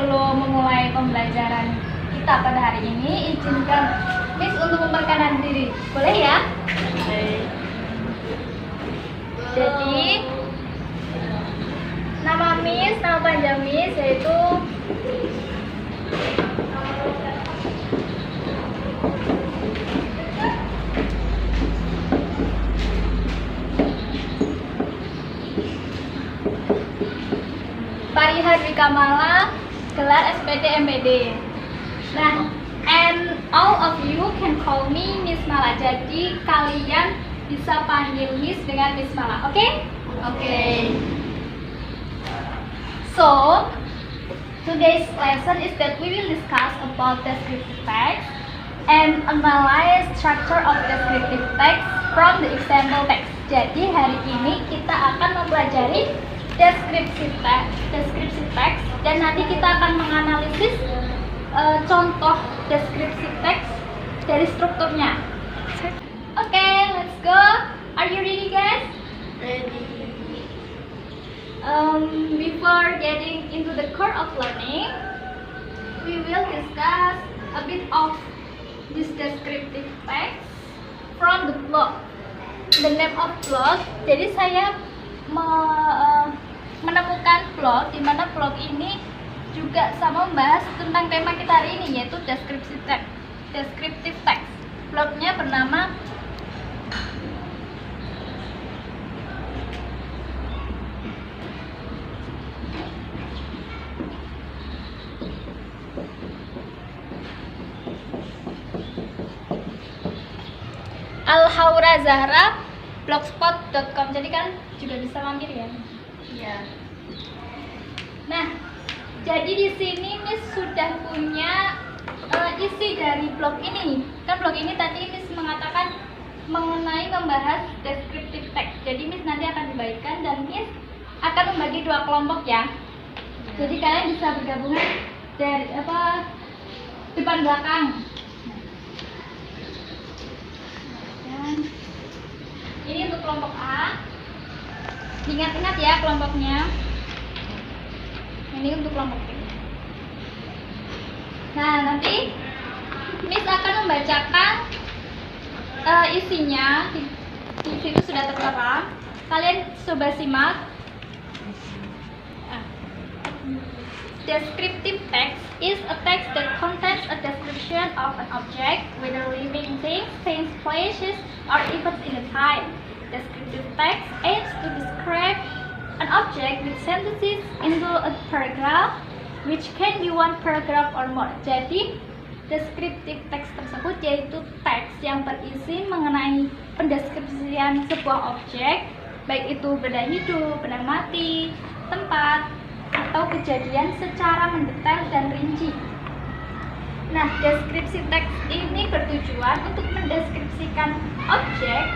sebelum memulai pembelajaran kita pada hari ini, izinkan Miss untuk memperkenalkan diri. Boleh ya? Boleh. Jadi, nama panjang Miss yaitu Pariha Dwi Kamala, gelar SPD MPD. Nah, and all of you can call me Miss Mala. Jadi kalian bisa panggil Miss dengan Miss Mala, oke? Oke. So, today's lesson is that we will discuss about descriptive text and analyze structure of descriptive text from the example text. Jadi hari ini kita akan mempelajari deskripsi teks dan nanti kita akan menganalisis contoh deskripsi teks dari strukturnya. Oke, let's go. Are you ready, guys? Ready. Before getting into the core of learning, we will discuss a bit of this descriptive text from the blog. The name of blog. Jadi saya menemukan blog di mana blog ini juga sama membahas tentang tema kita hari ini, yaitu descriptive text. Blognya bernama Alhaura Zahra blogspot.com. Jadi kan juga bisa mampir ya. Iya. Nah, jadi di sini Miss sudah punya isi dari blog ini. Kan blog ini tadi Miss mengatakan mengenai membahas descriptive text. Jadi Miss nanti akan dibagikan dan Miss akan membagi dua kelompok ya. Jadi kalian bisa bergabungan dari depan belakang. Dan ini untuk kelompok A. Ingat-ingat ya kelompoknya. Ini untuk kelompok B. Nah, nanti Miss akan membacakan isinya. Di situ sudah tertera. Kalian coba simak. Descriptive text is a text that contains a description of an object, whether living things, places, or events in a time. Descriptive text aims to describe an object with sentences into a paragraph, which can be one paragraph or more. Jadi, descriptive text tersebut yaitu teks yang berisi mengenai pendeskripsian sebuah objek, baik itu benda hidup, benda mati, tempat, atau kejadian secara mendetail dan rinci. Nah, deskripsi teks ini bertujuan untuk mendeskripsikan objek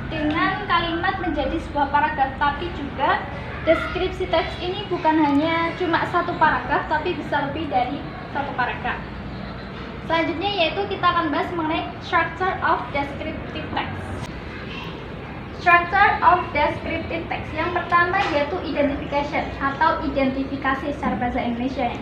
dengan kalimat menjadi sebuah paragraf, tapi juga deskripsi teks ini bukan hanya cuma satu paragraf, tapi bisa lebih dari satu paragraf. Selanjutnya yaitu kita akan bahas mengenai structure of descriptive text. Structure of descriptive text. Yang pertama yaitu identification atau identifikasi secara bahasa Indonesia.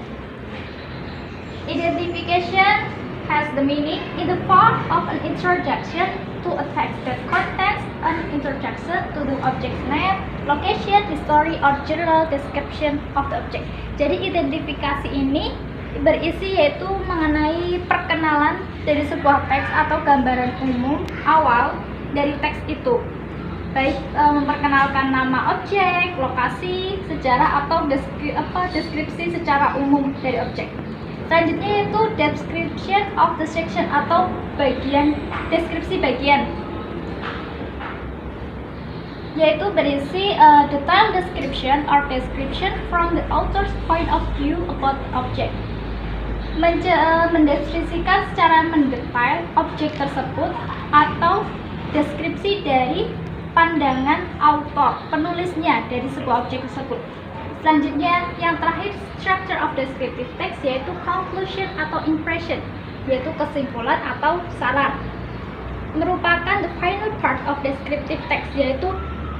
Identification has the meaning in the form of an introduction to a text that contains an introduction to the object's name, location, history, or general description of the object. Jadi identifikasi ini berisi yaitu mengenai perkenalan dari sebuah teks atau gambaran umum awal dari teks itu, baik memperkenalkan nama objek, lokasi, sejarah, atau deskripsi secara umum dari objek. Selanjutnya yaitu description of the section atau deskripsi bagian, yaitu berisi detailed description or description from the author's point of view about the object. Mendeskripsikan secara mendetail objek tersebut atau deskripsi dari pandangan autor, penulisnya dari sebuah objek tersebut. Selanjutnya yang terakhir, structure of descriptive text yaitu conclusion atau impression, yaitu kesimpulan atau saran. Merupakan the final part of descriptive text, yaitu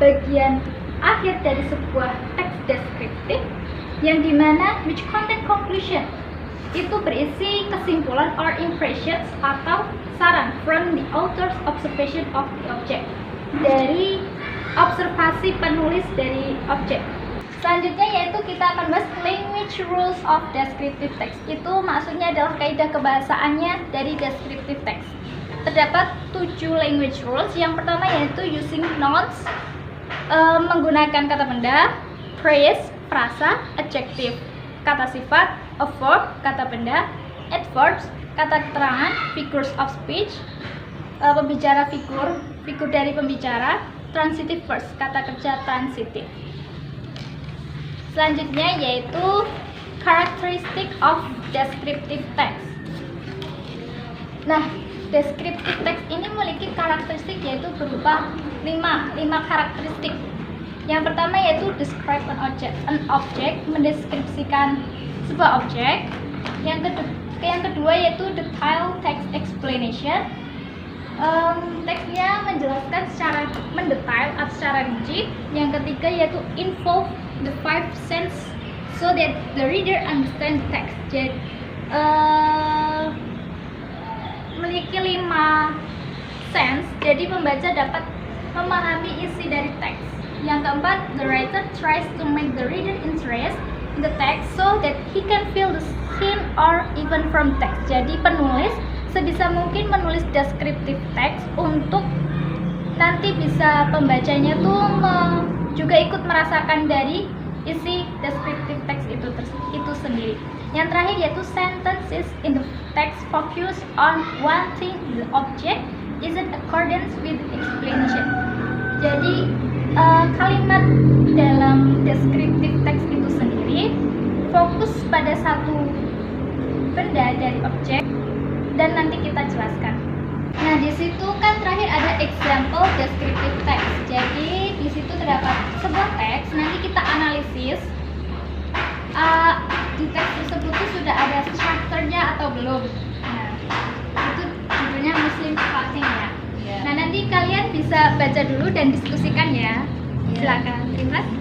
bagian akhir dari sebuah teks deskriptif yang dimana which content conclusion itu berisi kesimpulan or impressions atau saran from the author's observation of the object, dari observasi penulis dari objek. Selanjutnya yaitu kita akan bahas language rules of descriptive text. Itu maksudnya adalah kaidah kebahasaannya dari descriptive text. Terdapat 7 language rules. Yang pertama yaitu using nouns, menggunakan kata benda, phrase, frasa, adjective, kata sifat, a verb, kata benda, adverbs, kata keterangan, figures of speech, pembicara figur, figur dari pembicara, transitive verbs, kata kerja transitif. Selanjutnya yaitu characteristic of descriptive text. Nah, descriptive text ini memiliki karakteristik yaitu berupa 5 karakteristik. Yang pertama yaitu describe an object, mendeskripsikan sebuah objek. Yang kedua yaitu detail text explanation. Teksnya menjelaskan secara mendetail atau secara rinci. Yang ketiga yaitu involve the 5 sense so that the reader understand text. Jadi memiliki 5 sense, jadi pembaca dapat memahami isi dari teks. Yang keempat, the writer tries to make the reader interest in the text so that he can feel the scene or even from text. Jadi penulis sebisa mungkin menulis descriptive text untuk nanti bisa pembacanya tuh juga ikut merasakan dari isi descriptive text itu sendiri. Yang terakhir yaitu sentences in the text focus on one thing, the object is in accordance with explanation. Jadi kalimat dalam descriptive text itu sendiri fokus pada satu benda dari objek dan nanti kita jelaskan. Nah, di situ kan terakhir ada example descriptive text. Jadi di situ terdapat sebuah teks, nanti kita analisis di teks tersebut tuh sudah ada structure-nya atau belum. Nah, itu judulnya Muslim Fasting ya. Yeah. Nah, nanti kalian bisa baca dulu dan diskusikan ya. Silakan. Terima kasih.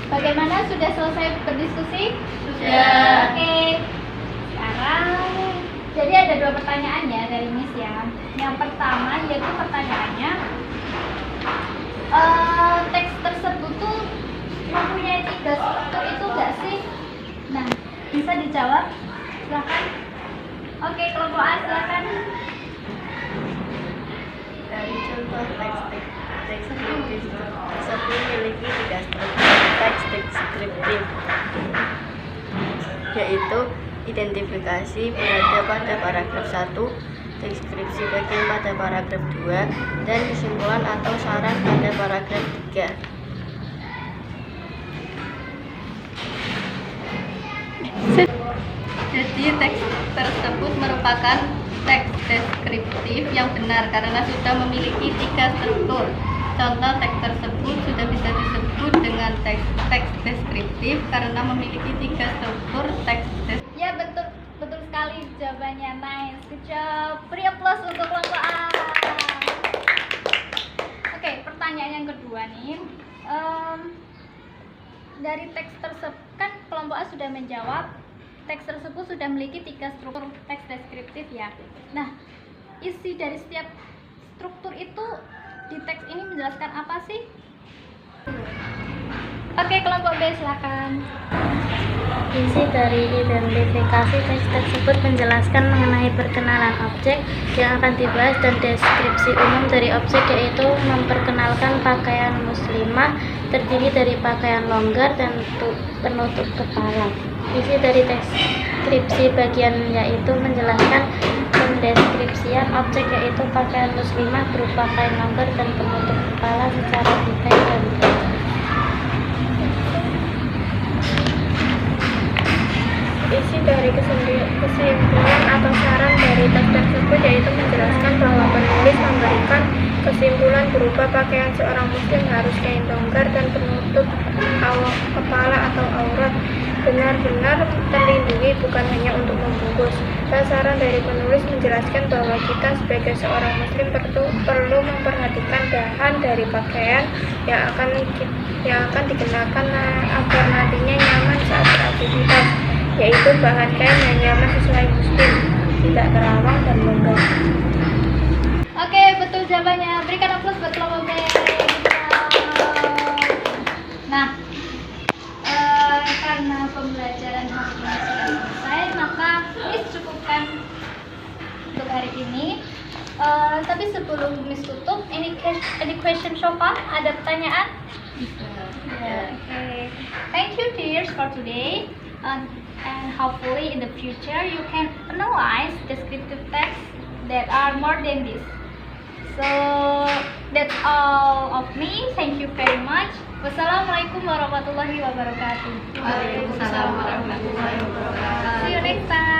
Bagaimana, sudah selesai berdiskusi? Sudah. Oke. Sekarang jadi ada 2 pertanyaan ya dari Miss ya. Yang pertama yaitu pertanyaannya, teks tersebut tuh mempunyai 3 struktur itu enggak sih? Nah, bisa dijawab? Silakan. Oke, kelompok A silakan. Dari contoh teks deskriptif tersebut memiliki 3 struktur teks deskriptif, yaitu identifikasi berada pada paragraf 1, deskripsi bagian pada paragraf 2, dan kesimpulan atau saran pada paragraf 3. Jadi teks tersebut merupakan teks deskriptif yang benar karena sudah memiliki 3 struktur. Contoh teks tersebut sudah bisa disebut dengan teks deskriptif karena memiliki 3 struktur teks deskriptif. Ya, betul sekali jawabannya. Nice, good job. Beri aplaus untuk kelompok A. Oke, pertanyaan yang kedua nih. Dari teks tersebut kan kelompok A sudah menjawab. Teks tersebut sudah memiliki 3 struktur teks deskriptif ya. Nah, isi dari setiap struktur itu di teks ini menjelaskan apa sih? Oke, kelompok B silakan. Isi dari identifikasi teks tersebut menjelaskan mengenai perkenalan objek yang akan dibahas dan deskripsi umum dari objek, yaitu memperkenalkan pakaian muslimah terdiri dari pakaian longgar dan penutup kepala. Isi dari deskripsi bagian yaitu menjelaskan pendeskripsian objek, yaitu pakaian muslimah berupa kain longgar dan penutup kepala secara detail dan jelas. Isi dari kesimpulan atau saran dari teks tersebut yaitu menjelaskan bahwa penulis memberikan merupakan kesimpulan berupa pakaian seorang muslim harus kain longgar dan penutup kepala atau aurat, benar-benar terlindungi, bukan hanya untuk membungkus. Sasaran dari penulis menjelaskan bahwa kita sebagai seorang muslim perlu memperhatikan bahan dari pakaian yang akan dikenakan agar nantinya nyaman saat beraktivitas, yaitu bahan kain yang nyaman sesuai muslim, tidak terawang dan longgar. Oke, betul jawabannya. Berikan aplaus buat kelompok B. Nah, karena pembelajaran hari ini sudah selesai, maka Miss cukupkan untuk hari ini. Tapi sebelum Miss tutup, any question so far? Ada pertanyaan? Okay. Thank you, dears, for today. And hopefully in the future you can analyze descriptive texts that are more than this. So that's all of me. Thank you very much. Wassalamualaikum warahmatullahi wabarakatuh. Waalaikumsalam warahmatullahi wabarakatuh. See you next time.